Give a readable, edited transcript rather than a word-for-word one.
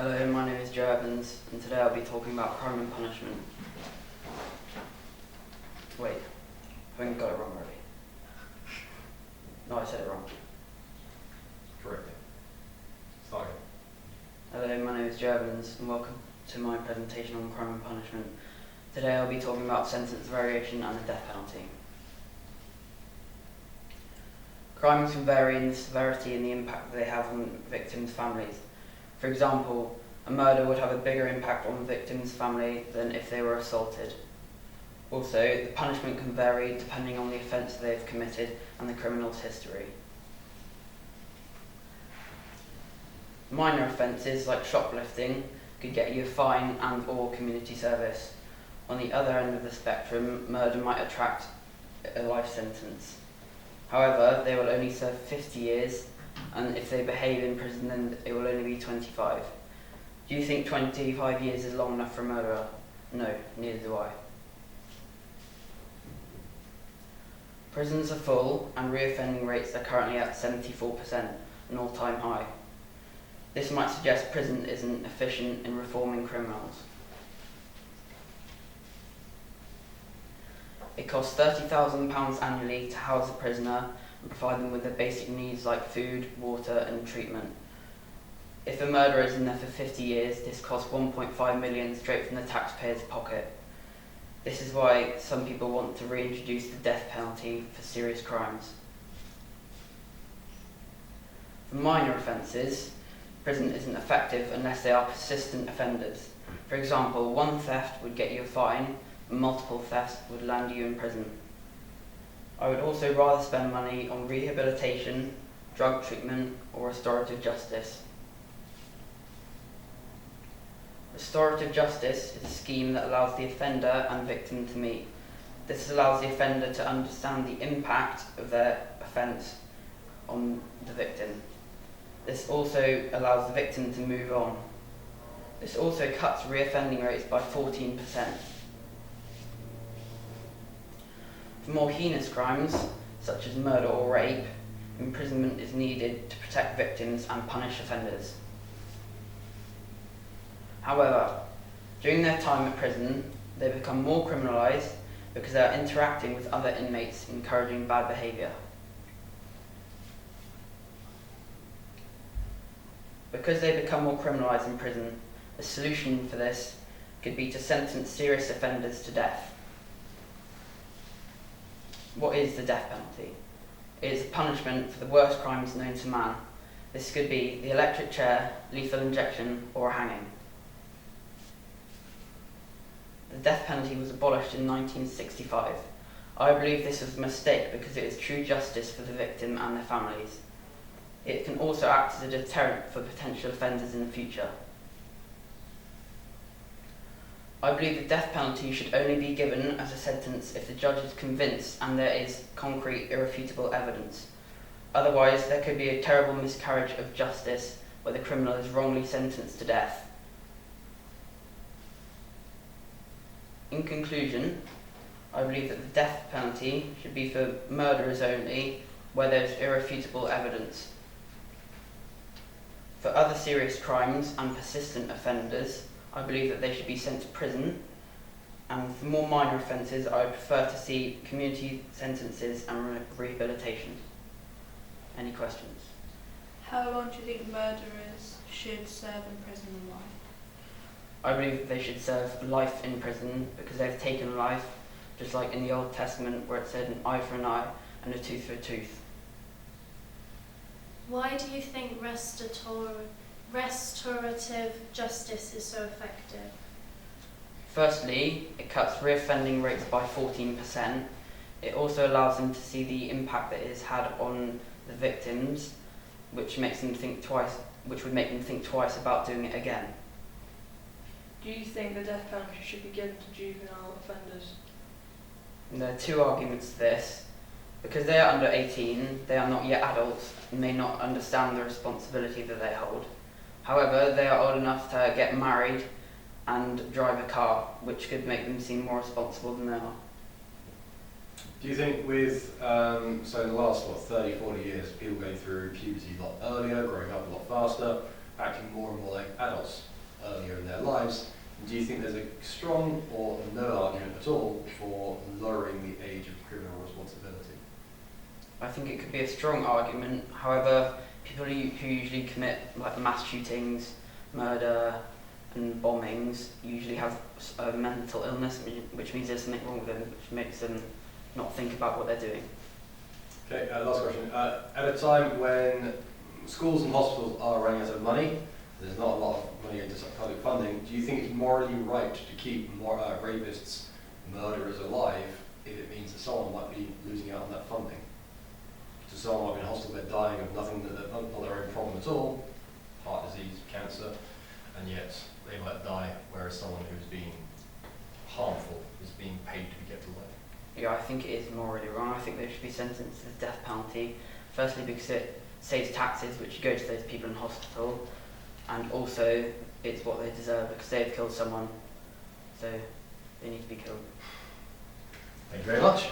Hello, my name is Joe Evans, and today I'll be talking about crime and punishment. Wait, I think I got it wrong already. No, I said it wrong. Correct. Start again. Hello, my name is Joe Evans, and welcome to my presentation on crime and punishment. Today I'll be talking about sentence variation and the death penalty. Crimes can vary in the severity and the impact they have on victims' families. For example, a murder would have a bigger impact on the victim's family than if they were assaulted. Also, the punishment can vary depending on the offence they have committed and the criminal's history. Minor offences like shoplifting could get you a fine and/or community service. On the other end of the spectrum, murder might attract a life sentence. However, they will only serve 50 years, and if they behave in prison, then it will only be 25. Do you think 25 years is long enough for a murderer? No, neither do I. Prisons are full, and reoffending rates are currently at 74%, an all-time high. This might suggest prison isn't efficient in reforming criminals. It costs £30,000 annually to house a prisoner and provide them with their basic needs like food, water and treatment. If a murderer is in there for 50 years, this costs £1.5 million straight from the taxpayer's pocket. This is why some people want to reintroduce the death penalty for serious crimes. For minor offences, prison isn't effective unless they are persistent offenders. For example, one theft would get you a fine, and multiple thefts would land you in prison. I would also rather spend money on rehabilitation, drug treatment, or restorative justice. Restorative justice is a scheme that allows the offender and victim to meet. This allows the offender to understand the impact of their offence on the victim. This also allows the victim to move on. This also cuts reoffending rates by 14%. For more heinous crimes, such as murder or rape, imprisonment is needed to protect victims and punish offenders. However, during their time at prison, they become more criminalised because they are interacting with other inmates, encouraging bad behaviour. Because they become more criminalised in prison, the solution for this could be to sentence serious offenders to death. What is the death penalty? It is a punishment for the worst crimes known to man. This could be the electric chair, lethal injection, or a hanging. The death penalty was abolished in 1965. I believe this was a mistake because it is true justice for the victim and their families. It can also act as a deterrent for potential offenders in the future. I believe the death penalty should only be given as a sentence if the judge is convinced and there is concrete, irrefutable evidence. Otherwise, there could be a terrible miscarriage of justice where the criminal is wrongly sentenced to death. In conclusion, I believe that the death penalty should be for murderers only, where there is irrefutable evidence. For other serious crimes and persistent offenders, I believe that they should be sent to prison, and for more minor offences, I would prefer to see community sentences and rehabilitation. Any questions? How long do you think murderers should serve in prison and why? I believe that they should serve life in prison because they've taken life, just like in the Old Testament where it said an eye for an eye and a tooth for a tooth. Why do you think restorative justice is so effective? Firstly, it cuts reoffending rates by 14%. It also allows them to see the impact that it has had on the victims, which would make them think twice about doing it again. Do you think the death penalty should be given to juvenile offenders? And there are two arguments to this. Because they are under 18, they are not yet adults and may not understand the responsibility that they hold. However, they are old enough to get married and drive a car, which could make them seem more responsible than they are. Do you think with, so in the last, 30, 40 years, people going through puberty a lot earlier, growing up a lot faster, acting more and more like adults earlier in their lives. Do you think there's a strong or no argument at all for lowering the age of criminal responsibility? I think it could be a strong argument. However, people who usually commit like mass shootings, murder, and bombings usually have a mental illness, which means there's something wrong with them, which makes them not think about what they're doing. Okay, last question. At a time when schools and hospitals are running out of money, there's not a lot of money into public funding, do you think it's morally right to keep more rapists, murderers alive if it means that someone might be losing out on that funding? So someone might be in a hospital bed dying of nothing, not their own problem at all, heart disease, cancer, and yet they might die, whereas someone who's being harmful is being paid to be kept alive. Yeah, I think it is morally wrong. I think they should be sentenced to the death penalty. Firstly, because it saves taxes, which go to those people in hospital, and also it's what they deserve because they've killed someone, so they need to be killed. Thank you very much.